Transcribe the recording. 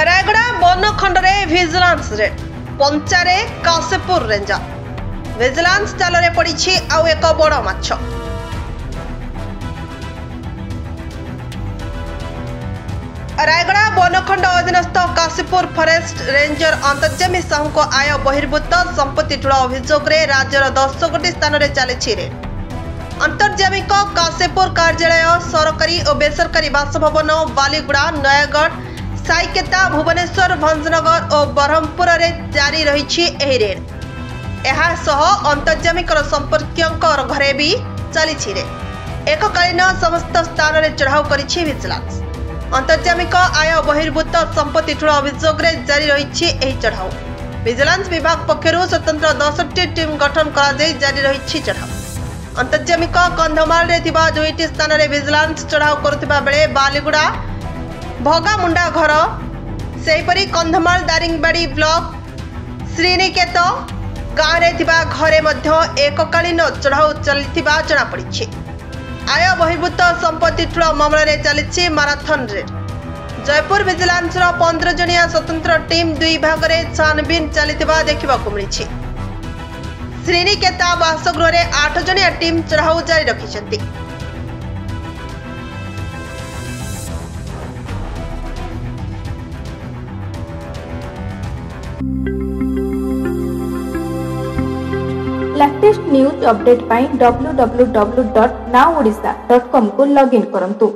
रायगड़ा बनखंडे vigilance raid पंचारे Kashipur ranger vigilance जाल पड़ी आउ एक बड़ माछ। रायगड़ा बनखंड अधीनस्थ काशीपुर फरेस्ट रेंजर अंतर्जामी साहू को आय बहिर्भूत संपत्ति ठूल अभियोग राज्यर 10 गोटी स्थान में चली रेड। अंतर्जामी काशीपुर कार्यालय सरकारी और बेसरकारी बासभवन बालीगुड़ा नयागढ़ साइकेता भुवनेश्वर भंजनगर और ब्रह्मपुर में जारी रही रेड। अंतर्जामी संपर्कियों घरे भी चली रेड। एककालीन समस्त स्थान में चढ़ाऊ कर भिजिलांस अंतर्जामी आय बहिर्भूत संपत्ति ठूल अभियोग जारी रही चढ़ाऊ। भिजिलांस विभाग पक्षर स्वतंत्र 10टी टीम गठन कर जारी रही चढ़ाऊ। अंतर्जामी कंधमाल दुईटी स्थान में भिजिलांस चढ़ाऊ करुवा बेले बालीगुड़ा भगामुंडा घर सेहीपरि कंधमाल दारिंगबाड़ी ब्लॉक श्रीनिकेत गाँव घरे एककालीन चढ़ाऊ चली जनापड़ी। आय बहिर्भूत संपत्ति ठूल मामलें चली माराथन रेड। जयपुर भिजिलांस 15 जनिया स्वतंत्र टीम दुई भाग में छानबीन चली देखा मिली। श्रीनिकेता बासगृह में 8 जनिया टीम चढ़ाऊ जारी रखी। लेटेस्ट न्यूज अपडेट पाई www.nowodisha.com को लॉगिन करंतु।